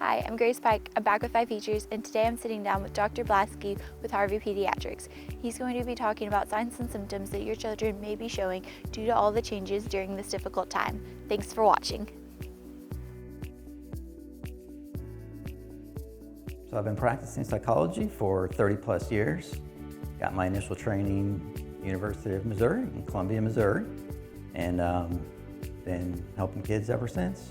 Hi, I'm Grace Pike. I'm back with 5 features, and today I'm sitting down with Dr. Blasky with Harvey Pediatrics. He's going to be talking about signs and symptoms that your children may be showing due to all the changes during this difficult time. Thanks for watching. So I've been practicing psychology for 30 plus years. Got my initial training University of Missouri in Columbia, Missouri, and been helping kids ever since.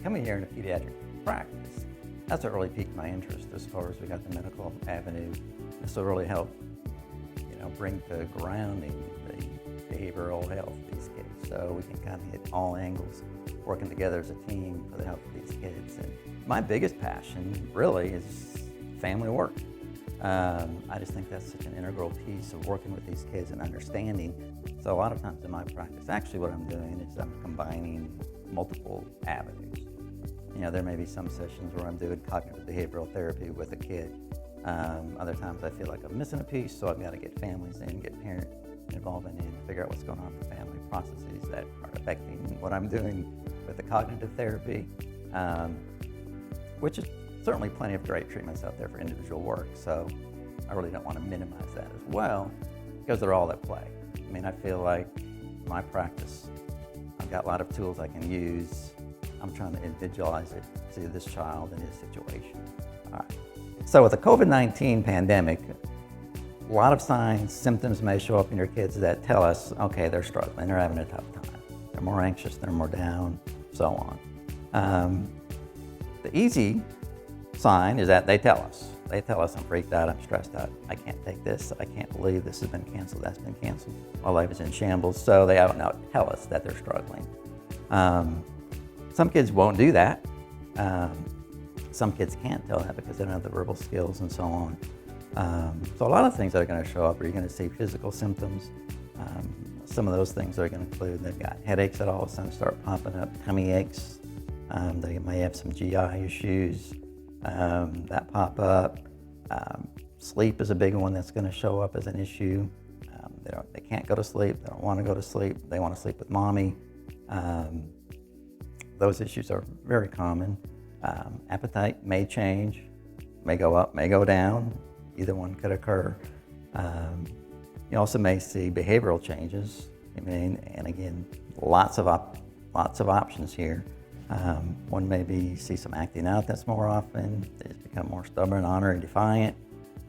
Coming here in a pediatric practice, that's what really piqued my interest as far as we got the medical avenue. This will really help, bring to grounding the behavioral health of these kids. So we can kind of hit all angles, working together as a team for the health of these kids. And my biggest passion really is family work. I just think that's such an integral piece of working with these kids and understanding. So a lot of times in my practice, actually what I'm doing is I'm combining multiple avenues. There may be some sessions where I'm doing cognitive behavioral therapy with a kid. Other times I feel like I'm missing a piece, so I've got to get families in, get parent involvement in, figure out what's going on with family processes that are affecting what I'm doing with the cognitive therapy, which is certainly plenty of great treatments out there for individual work. So I really don't want to minimize that as well, because they're all at play. I feel like my practice, I've got a lot of tools I can use. I'm trying to individualize it to this child and his situation. All right. So with the COVID-19 pandemic, a lot of signs, symptoms may show up in your kids that tell us, okay, they're struggling, they're having a tough time. They're more anxious, they're more down, so on. The easy sign is that they tell us. They tell us, I'm freaked out, I'm stressed out, I can't take this, I can't believe this has been canceled, that's been canceled. My life is in shambles, so they out and out tell us that they're struggling. Some kids won't do that. Some kids can't tell that because they don't have the verbal skills and so on. So a lot of things that are going to show up are you're going to see physical symptoms. Some of those things are going to include they've got headaches that all of a sudden start popping up, tummy aches. They may have some GI issues that pop up. Sleep is a big one that's going to show up as an issue. They can't go to sleep. They don't want to go to sleep. They want to sleep with mommy. Those issues are very common. Appetite may change, may go up, may go down. Either one could occur. You also may see behavioral changes. And again, lots of options here. One may see some acting out that's more often. They just become more stubborn, ornery, defiant.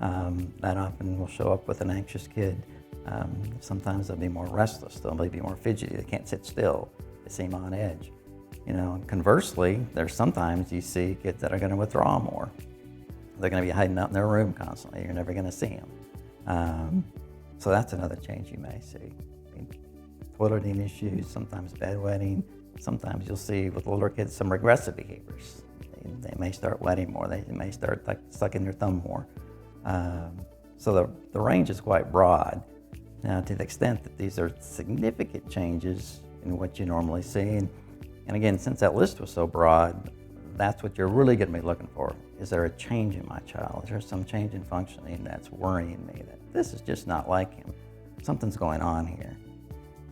That often will show up with an anxious kid. Sometimes they'll be more restless. They'll be more fidgety. They can't sit still. They seem on edge. Conversely, there's sometimes you see kids that are going to withdraw more. They're going to be hiding out in their room constantly. You're never going to see them. So that's another change you may see. Toileting issues, sometimes bedwetting. Sometimes you'll see with older kids some regressive behaviors. They may start wetting more. They may start sucking their thumb more. So the range is quite broad. Now, to the extent that these are significant changes in what you normally see, and again, since that list was so broad, that's what you're really going to be looking for. Is there a change in my child? Is there some change in functioning that's worrying me? That this is just not like him. Something's going on here.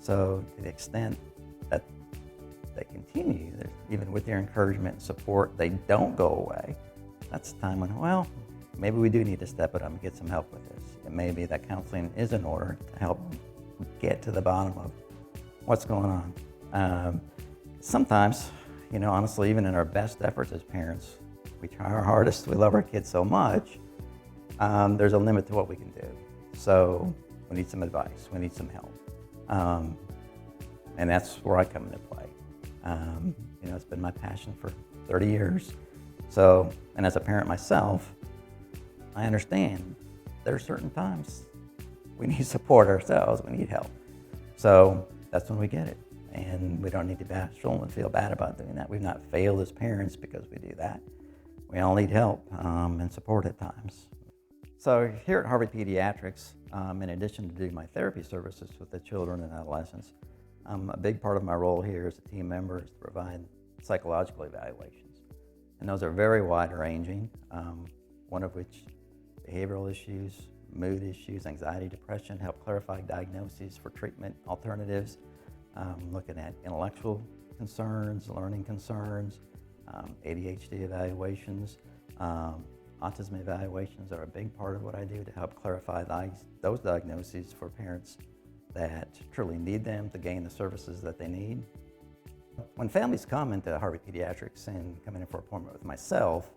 So to the extent that they continue, even with your encouragement and support, they don't go away, that's the time when, well, maybe we do need to step it up and get some help with this. It may be that counseling is in order to help get to the bottom of what's going on. Sometimes, honestly, even in our best efforts as parents, we try our hardest, we love our kids so much, there's a limit to what we can do. So we need some advice, we need some help. And that's where I come into play. It's been my passion for 30 years. So, and as a parent myself, I understand there are certain times we need support ourselves, we need help. So that's when we get it. And we don't need to be bashful and feel bad about doing that. We've not failed as parents because we do that. We all need help and support at times. So here at Harvey Pediatrics, in addition to doing my therapy services with the children and adolescents, a big part of my role here as a team member is to provide psychological evaluations. And those are very wide-ranging, one of which behavioral issues, mood issues, anxiety, depression, help clarify diagnoses for treatment alternatives, looking at intellectual concerns, learning concerns, ADHD evaluations, autism evaluations are a big part of what I do to help clarify those diagnoses for parents that truly need them to gain the services that they need. When families come into Harvey Pediatrics and come in for an appointment with myself,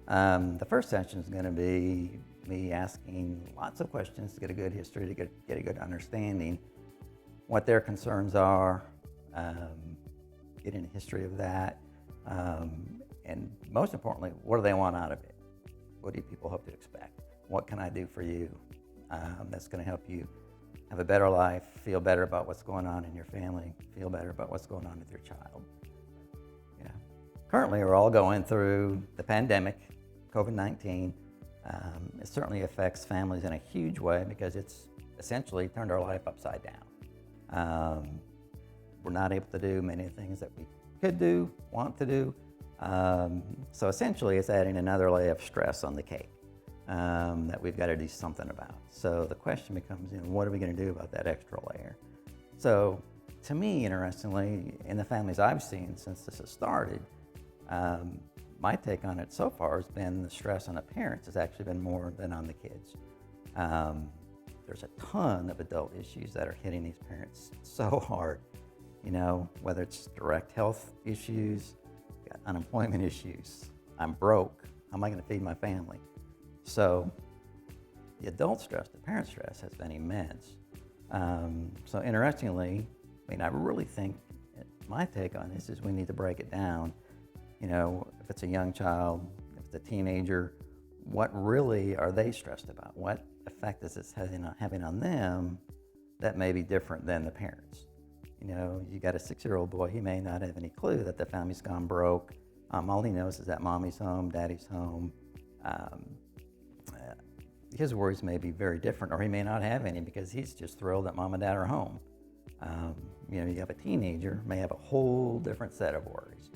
the first session is going to be me asking lots of questions to get a good history, to get a good understanding what their concerns are, getting a history of that, and most importantly, what do they want out of it? What do people hope to expect? What can I do for you that's going to help you have a better life, feel better about what's going on in your family, feel better about what's going on with your child? Yeah. Currently, we're all going through the pandemic, COVID-19. It certainly affects families in a huge way because it's essentially turned our life upside down. We're not able to do many things that we could do, want to do. So essentially, it's adding another layer of stress on the cake that we've got to do something about. So the question becomes, what are we going to do about that extra layer? So to me, interestingly, in the families I've seen since this has started, my take on it so far has been the stress on the parents has actually been more than on the kids. There's a ton of adult issues that are hitting these parents so hard, whether it's direct health issues, got unemployment issues, I'm broke, how am I going to feed my family? So the adult stress, the parent stress has been immense. So interestingly, I really think my take on this is we need to break it down. If it's a young child, if it's a teenager, what really are they stressed about? What effect is this having on them that may be different than the parents? You got a 6-year-old boy, he may not have any clue that the family's gone broke. All he knows is that mommy's home, daddy's home. His worries may be very different, or he may not have any because he's just thrilled that mom and dad are home. You have a teenager, may have a whole different set of worries.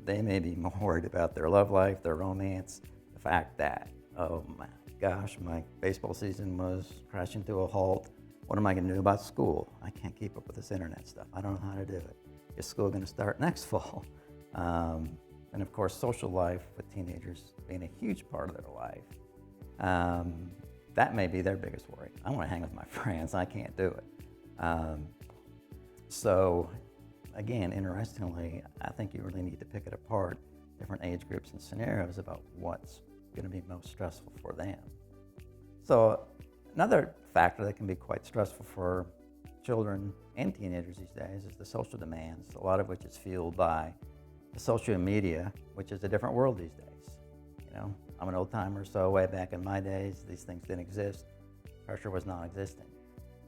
They may be more worried about their love life, their romance, the fact that, oh my gosh, my baseball season was crashing to a halt. What am I going to do about school? I can't keep up with this internet stuff. I don't know how to do it. Is school going to start next fall? And of course, social life with teenagers being a huge part of their life. That may be their biggest worry. I want to hang with my friends. I can't do it. So again, interestingly, I think you really need to pick it apart, different age groups and scenarios about what's going to be most stressful for them. So another factor that can be quite stressful for children and teenagers these days is the social demands, a lot of which is fueled by the social media, which is a different world these days. I'm an old timer, so way back in my days, these things didn't exist. Pressure was non-existent.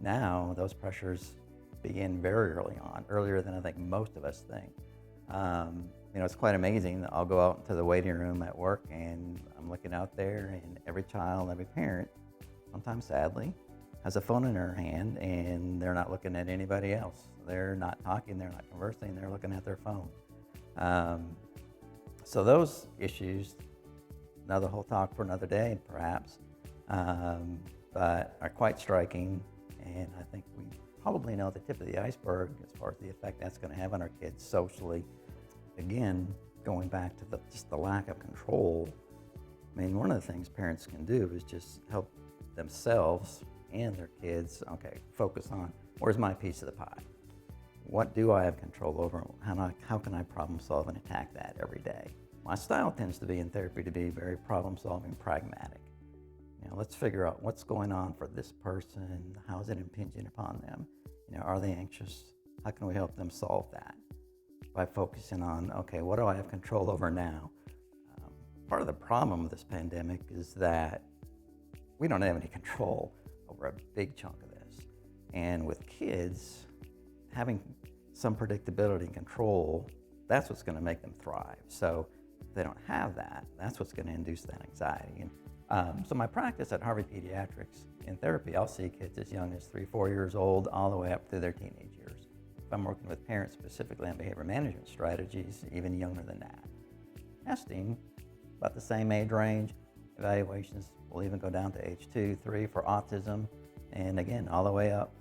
Now, those pressures begin very early on, earlier than I think most of us think. It's quite amazing. I'll go out into the waiting room at work and I'm looking out there and every child, every parent, sometimes sadly, has a phone in their hand and they're not looking at anybody else. They're not talking, they're not conversing, they're looking at their phone. So those issues, another whole talk for another day perhaps, but are quite striking, and I think we probably know the tip of the iceberg as far as the effect that's going to have on our kids socially. Again, going back to just the lack of control, one of the things parents can do is just help themselves and their kids, focus on where's my piece of the pie? What do I have control over? How can I problem solve and attack that every day? My style tends to be in therapy to be very problem solving, pragmatic. Let's figure out what's going on for this person. How is it impinging upon them? Are they anxious? How can we help them solve that? By focusing on, what do I have control over now? Part of the problem with this pandemic is that we don't have any control over a big chunk of this. And with kids, having some predictability and control, that's what's going to make them thrive. So if they don't have that, that's what's going to induce that anxiety. And so my practice at Harvey Pediatrics in therapy, I'll see kids as young as 3-4 years old, all the way up through their teenage years. If I'm working with parents specifically on behavior management strategies, even younger than that. Testing, about the same age range. Evaluations will even go down to age 2, 3 for autism, and again, all the way up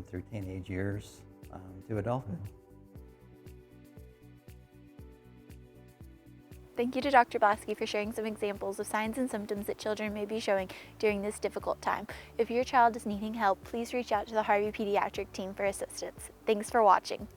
through teenage years to adulthood. Thank you to Dr. Blasky for sharing some examples of signs and symptoms that children may be showing during this difficult time. If your child is needing help, please reach out to the Harvey Pediatric team for assistance. Thanks for watching.